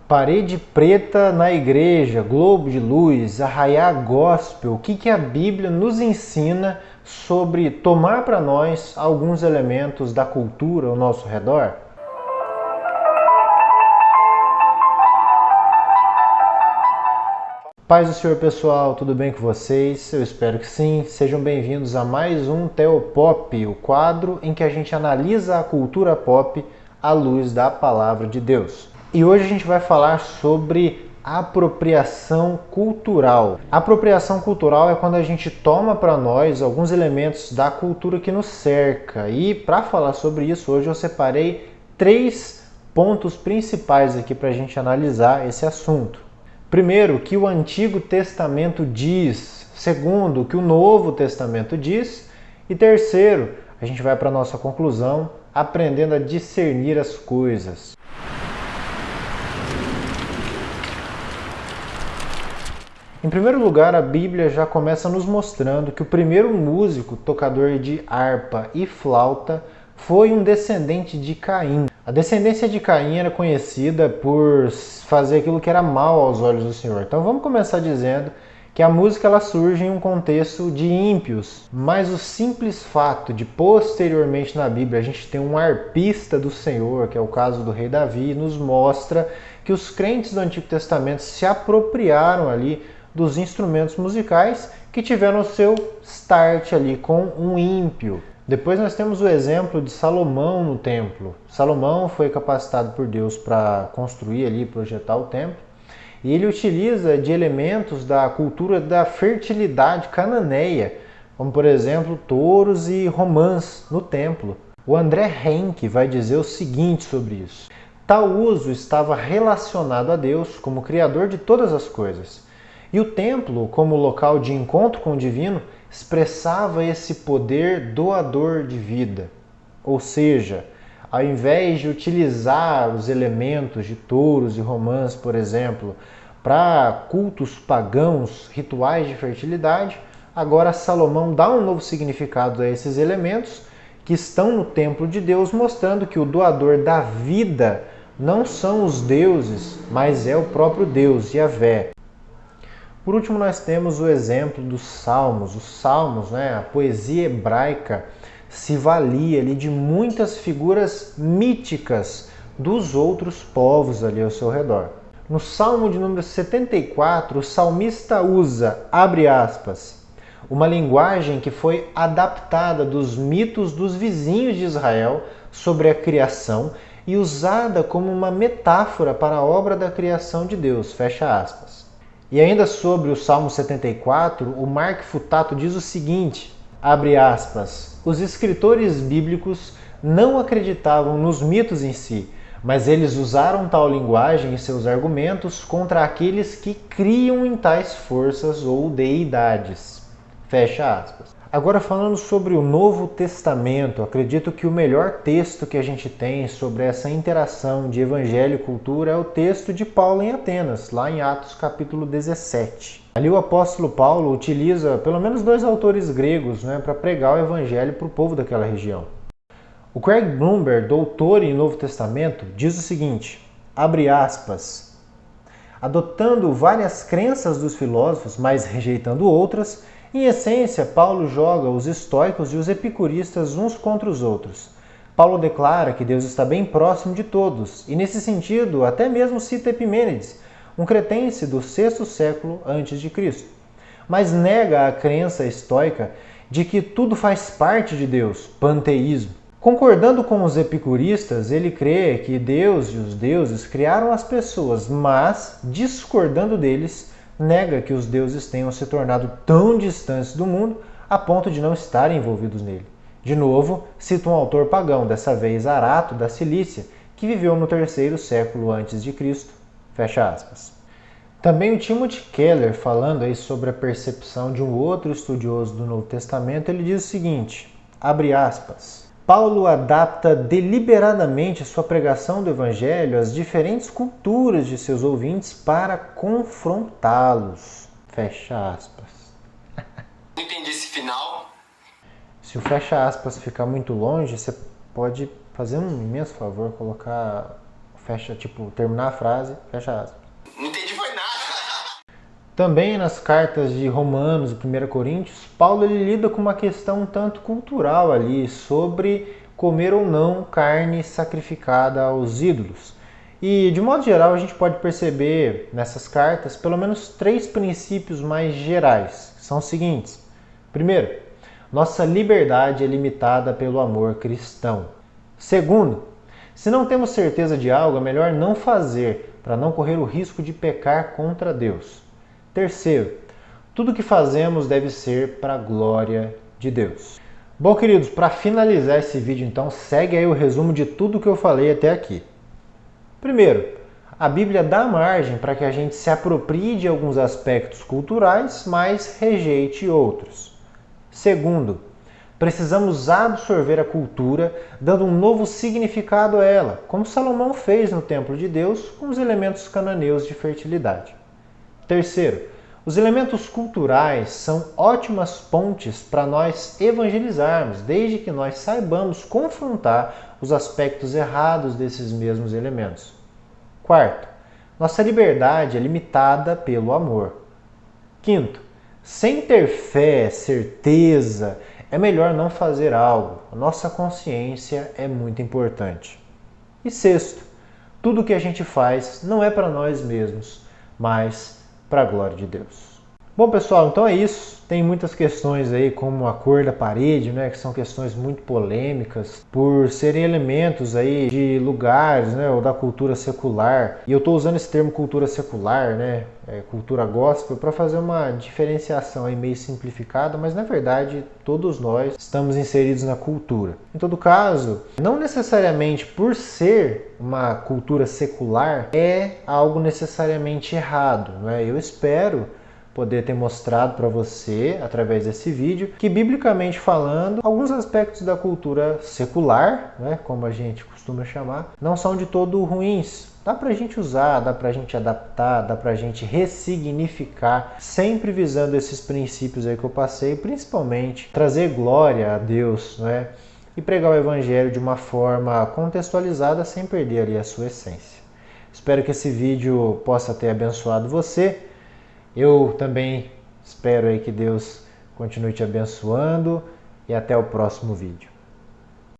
Parede preta na igreja, globo de luz, arraiar gospel. O que a Bíblia nos ensina sobre tomar para nós alguns elementos da cultura ao nosso redor? Paz do Senhor, pessoal, tudo bem com vocês? Eu espero que sim. Sejam bem-vindos a mais um Teopop, o quadro em que a gente analisa a cultura pop à luz da Palavra de Deus. E hoje a gente vai falar sobre apropriação cultural. Apropriação cultural é quando a gente toma para nós alguns elementos da cultura que nos cerca. E para falar sobre isso, hoje eu separei 3 pontos principais aqui para a gente analisar esse assunto. Primeiro, o que o Antigo Testamento diz. Segundo, o que o Novo Testamento diz. E terceiro, a gente vai para a nossa conclusão, aprendendo a discernir as coisas. Em primeiro lugar, a Bíblia já começa nos mostrando que o primeiro músico, tocador de harpa e flauta, foi um descendente de Caim. A descendência de Caim era conhecida por fazer aquilo que era mal aos olhos do Senhor. Então vamos começar dizendo que a música ela surge em um contexto de ímpios, mas o simples fato de posteriormente na Bíblia a gente ter um arpista do Senhor, que é o caso do rei Davi, nos mostra que os crentes do Antigo Testamento se apropriaram ali dos instrumentos musicais que tiveram o seu start ali com um ímpio. Depois nós temos o exemplo de Salomão no templo. Salomão foi capacitado por Deus para construir ali, projetar o templo. E ele utiliza de elementos da cultura da fertilidade cananeia, como por exemplo touros e romãs no templo. O André Henke vai dizer o seguinte sobre isso. Tal uso estava relacionado a Deus como Criador de todas as coisas. E o templo, como local de encontro com o divino, expressava esse poder doador de vida. Ou seja, ao invés de utilizar os elementos de touros e romãs, por exemplo, para cultos pagãos, rituais de fertilidade, agora Salomão dá um novo significado a esses elementos que estão no templo de Deus, mostrando que o doador da vida não são os deuses, mas é o próprio Deus, Yahvé. Por último, nós temos o exemplo dos Salmos. Os Salmos, a poesia hebraica, se valia ali de muitas figuras míticas dos outros povos ali ao seu redor. No Salmo de número 74, o salmista usa, abre aspas, uma linguagem que foi adaptada dos mitos dos vizinhos de Israel sobre a criação e usada como uma metáfora para a obra da criação de Deus, fecha aspas. E ainda sobre o Salmo 74, o Mark Futato diz o seguinte, abre aspas, os escritores bíblicos não acreditavam nos mitos em si, mas eles usaram tal linguagem em seus argumentos contra aqueles que criam em tais forças ou deidades. Fecha aspas. Agora falando sobre o Novo Testamento, acredito que o melhor texto que a gente tem sobre essa interação de evangelho e cultura é o texto de Paulo em Atenas, lá em Atos capítulo 17. Ali o apóstolo Paulo utiliza pelo menos 2 autores gregos para pregar o evangelho para o povo daquela região. O Craig Blomberg, doutor em Novo Testamento, diz o seguinte, abre aspas, adotando várias crenças dos filósofos, mas rejeitando outras, em essência, Paulo joga os estoicos e os epicuristas uns contra os outros. Paulo declara que Deus está bem próximo de todos, e nesse sentido até mesmo cita Epimênides, um cretense do 6º século a.C., mas nega a crença estoica de que tudo faz parte de Deus, panteísmo. Concordando com os epicuristas, ele crê que Deus e os deuses criaram as pessoas, mas, discordando deles, nega que os deuses tenham se tornado tão distantes do mundo a ponto de não estarem envolvidos nele. De novo, cita um autor pagão, dessa vez Arato da Cilícia, que viveu no 3º século a.C., fecha aspas. Também o Timothy Keller, falando aí sobre a percepção de um outro estudioso do Novo Testamento, ele diz o seguinte, abre aspas, Paulo adapta deliberadamente sua pregação do Evangelho às diferentes culturas de seus ouvintes para confrontá-los. Fecha aspas. Não entendi esse final. Se o fecha aspas ficar muito longe, você pode fazer um imenso favor, colocar fecha, tipo, terminar a frase, fecha aspas. Não entendi foi nada. Também nas cartas de Romanos e 1 Coríntios, Paulo ele lida com uma questão um tanto cultural ali, sobre comer ou não carne sacrificada aos ídolos. E, de modo geral, a gente pode perceber nessas cartas pelo menos 3 princípios mais gerais, que são os seguintes. Primeiro, nossa liberdade é limitada pelo amor cristão. Segundo, se não temos certeza de algo, é melhor não fazer, para não correr o risco de pecar contra Deus. Terceiro, tudo que fazemos deve ser para a glória de Deus. Bom, queridos, para finalizar esse vídeo, então, segue aí o resumo de tudo que eu falei até aqui. Primeiro, a Bíblia dá margem para que a gente se aproprie de alguns aspectos culturais, mas rejeite outros. Segundo, precisamos absorver a cultura, dando um novo significado a ela, como Salomão fez no Templo de Deus com os elementos cananeus de fertilidade. Terceiro, os elementos culturais são ótimas pontes para nós evangelizarmos, desde que nós saibamos confrontar os aspectos errados desses mesmos elementos. Quarto, nossa liberdade é limitada pelo amor. Quinto, sem ter fé, certeza, é melhor não fazer algo. A nossa consciência é muito importante. E sexto, tudo o que a gente faz não é para nós mesmos, mas para a glória de Deus. Bom, pessoal, então é isso. Tem muitas questões aí, como a cor da parede, né, que são questões muito polêmicas, por serem elementos aí de lugares, né, ou da cultura secular. E eu estou usando esse termo cultura secular, né, cultura gospel, para fazer uma diferenciação aí meio simplificada, mas na verdade todos nós estamos inseridos na cultura. Em todo caso, não necessariamente por ser uma cultura secular é algo necessariamente errado, né? Eu espero poder ter mostrado para você, através desse vídeo, que biblicamente falando, alguns aspectos da cultura secular, né, como a gente costuma chamar, não são de todo ruins. Dá pra gente usar, dá pra gente adaptar, dá pra gente ressignificar, sempre visando esses princípios aí que eu passei, principalmente trazer glória a Deus, né, e pregar o evangelho de uma forma contextualizada, sem perder ali a sua essência. Espero que esse vídeo possa ter abençoado você. Eu também espero aí que Deus continue te abençoando e até o próximo vídeo.